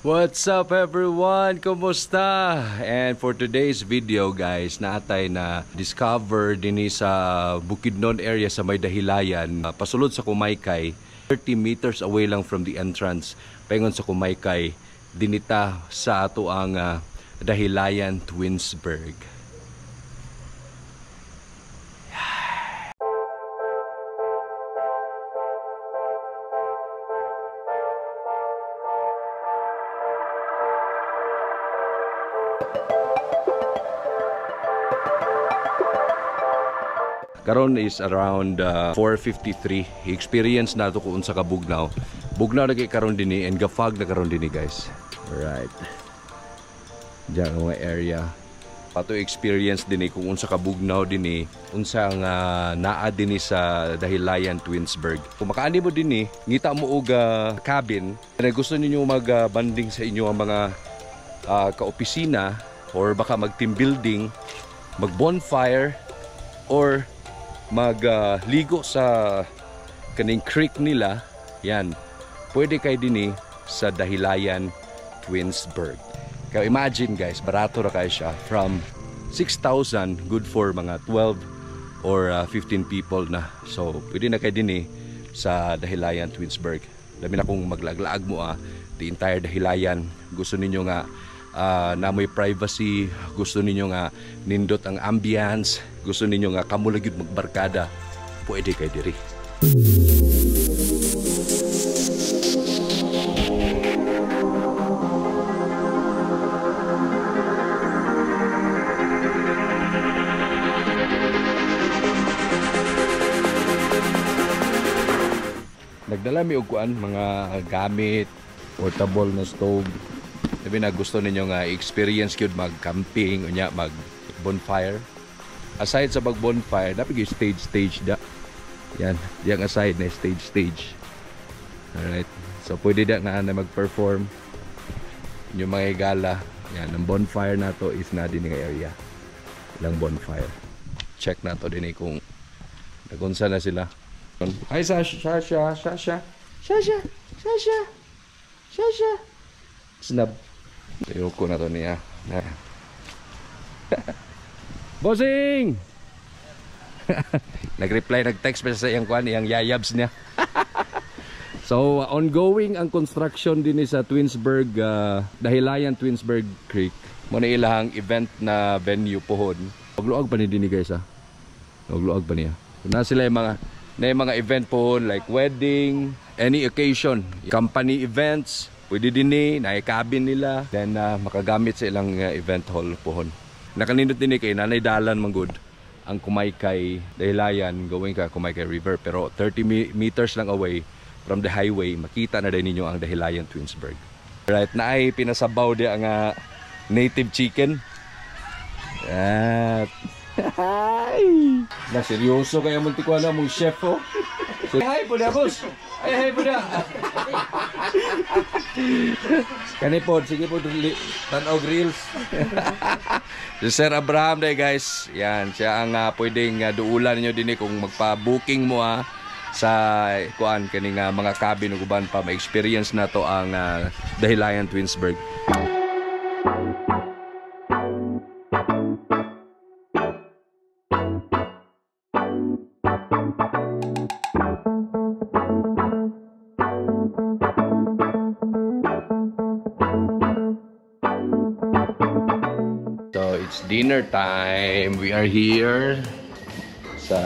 What's up everyone? Kumusta? And for today's video guys, naatay na discover dinhi sa Bukidnon area sa may Dahilayan, pasulod sa Kumaykay, 30 meters away lang from the entrance. Paingon sa Kumaykay, dinita sa ato ang Dahilayan Twinsburg. Karon is around 4:53. Experience na to kung unsa ka bugnaw. Bugnaw na kay karon dinhi and gafag na karon dinhi guys. Alright. Diyan ang area. Pato experience dinhi kung unsa ka bugnaw dinhi, unsa nga naa dinhi sa Dahilayan Twinsburg. Kung makaani mo dinhi, ngita mo og cabin, na gusto niyo mag-banding sa inyo ang mga ka-opisina or baka mag-team building, mag-bonfire or magligo sa kaning creek nila, yan, pwede kayo din sa Dahilayan Twinsburg. Kaya imagine guys, barato na kayo siya. From 6,000, good for mga 12 or 15 people na. So pwede na kayo din sa Dahilayan Twinsburg. Dami na kung maglaglaag mo the entire Dahilayan. Gusto ninyo nga na may privacy, gusto ninyo nga nindot ang ambience, gusto ninyo nga kamo lagi magbarkada, pwede kay diri. Nagdala mi og kuan mga gamit, portable na stove. Sabi na gusto ninyo nga experience gyud mag-camping unya mag-bonfire. Aside sa mag-bonfire, dapat yung stage da. Yan, yang aside na stage. Alright. So pwede da na mag-perform yung mga gala. Yan, ang bonfire na to is na din nga area. Ilang bonfire. Check na to din kung nagunsa na sila. Hi Sasha. Snap. Ayoko na to niya. Bossing! Nag-reply, nag-text pa sa iyang kwan, iyang yayabs niya. So, ongoing ang construction din sa Twinsburg, Dahilayan Twinsburg Creek. Muna ilang event na venue pohon. Magluag pa ni din guys Magluag pa niya. Na sila yung mga event pohon like wedding, any occasion, company events. Pwede din na-cabin nila. Then makagamit sa ilang event hall pohon. Nakanindot din kay nanay dalan manggod ang Kumaykay Dahilayan going ka Kumaykay River, pero 30 meters lang away from the highway makita na din ninyo ang Dahilayan Twinsburg. Right, naay pinasabaw di ang native chicken. At na seryoso kaya multikuan mong chef oh. Hi po da boss. Hi po da. Kani po, sige po tan-og reels. Si Sir Abraham day guys. Yan, siya ang pwedeng duulan niyo dinhi kung magpa-booking mo sa kuan kaning mga cabin ug uban pa ma-experience na to ang Dahilayan Twinsburg. Dinner time. We are here sa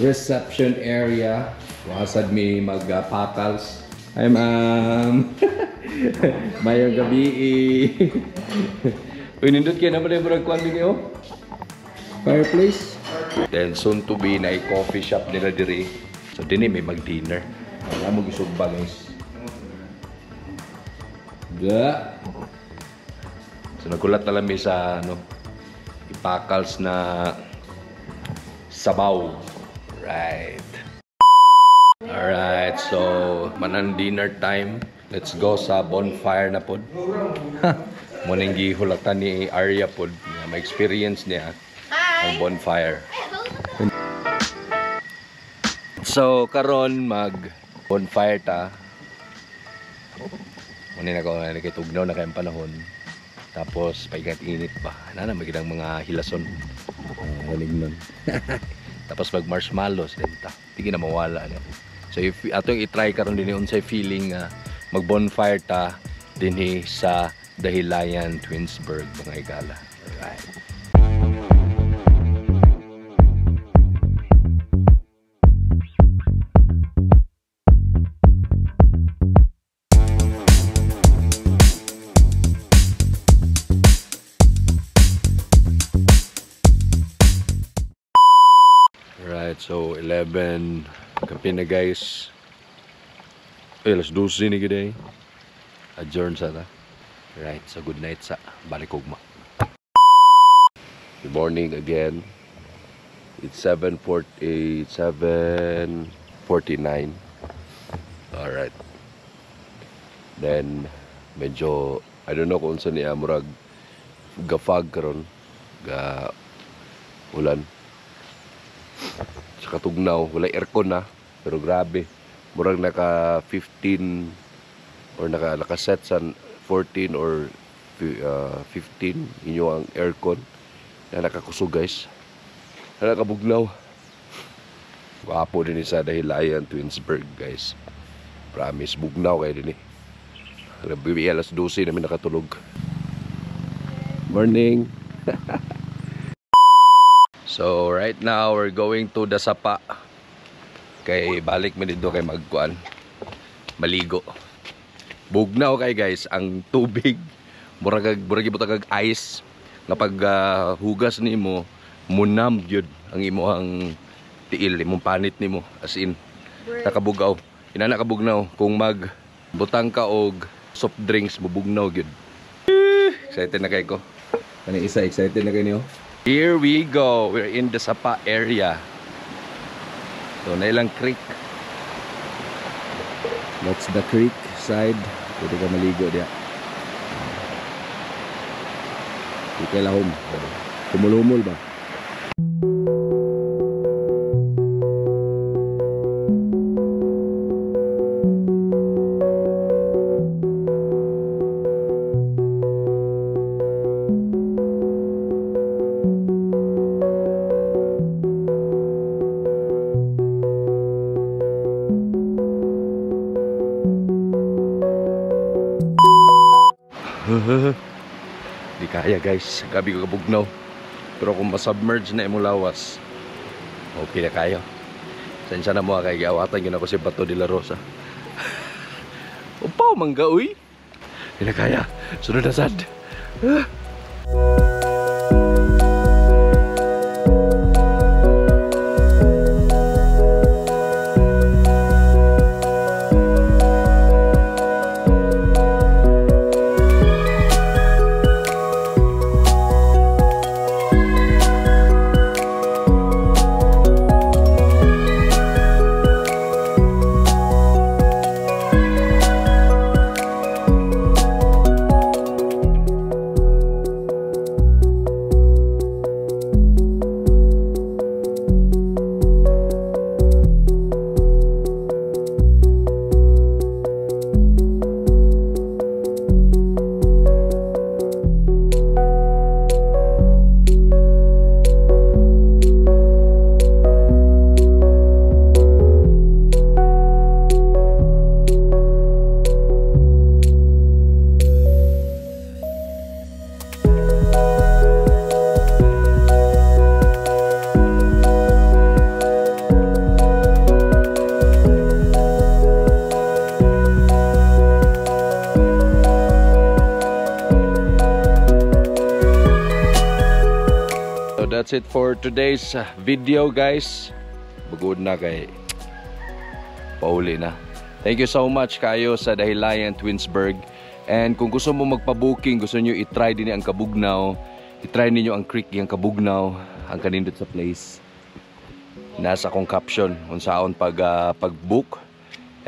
reception area. Wasad mi mag-patals. Hi ma'am. Mayong gabi. Pinindot kayo naman yung murag kwan din fireplace. Then soon to be na coffee shop nila diri. So din may mag-dinner. Wala mo gisugba guys. So nagulat na lang sa ipakals na sabaw. Right. Alright, so manan dinner time. Let's go sa bonfire na pod. Munang gihulatan ni Arya pod. Ma-experience niya ang bonfire. So karon mag bonfire ta. Muna na ko nakitugnaw na kayong panahon. Tapos paigat-init pa. Nana magiging mga hilason. Halig nun. Tapos mag marshmallows din ta. Hindi na mawala na. So if atong i-try karon din unsay feeling mag bonfire ta dinhi sa Dahilayan Twinsburg mga igala. Alright. Alright, so 11 kape na guys. Alas 12 ni gid. Adjourn sa ta. Right, so good night sa balik ugma. Good morning again. It's 7:49. Alright. Then medyo I don't know kung saan niya murag gafag karon ga ulan. Sa katugnaw, wala aircon na, pero grabe. Murag naka 15 or naka-set sa 14 or 15 inyo ang aircon na nakakusog guys. Na nakabugnaw. Wapo din sa Dahilayan Twinsburg guys. Promise, bugnaw kayo din eh. Alas 12 namin nakatulog. Morning. So right now we're going to the Sapa. Kay balik mi dito kay magkuan. Maligo. Bugnaw kay guys ang tubig. Murag butang kag ice nga pag hugas nimo munam gyud ang imong tiil, imong panit nimo as in nakabugaw. Ina nakabugnaw kung mag butang ka og soft drinks mubugnaw gyud. Excited na kay ko. Kani isa excited na kay niyo. Here we go. We're in the Sapa area. So, nailang creek. That's the creek side. Pwede ka maligo diya. Hindi ka lahom. Kumulumol ba? Di kaya guys, gabi ko kabugnaw. Pero kung masubmerge na imong lawas, okay na kayo. Sensya na mo kay giawatan yun ako si Bato de la Rosa. Upaw mangga uy. Di na kaya, sunod na sad. That's it for today's video guys. Bugod na kay pauli na. Thank you so much kayo sa Dahilayan Twinsburg. And kung gusto mo magpa-booking, gusto nyo i-try din ang Kabugnaw, i-try ninyo ang creek yung Kabugnaw, ang kanindot sa place. Nasa akong caption kung saan pag-book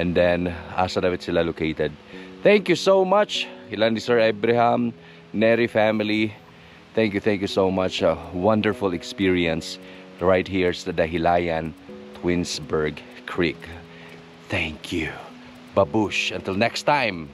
and then asa dapat sila located. Thank you so much. Ilan ni Sir Abraham, Neri family. Thank you so much. A wonderful experience right here sa Dahilayan Twinsburg Creek. Thank you. Babush. Until next time.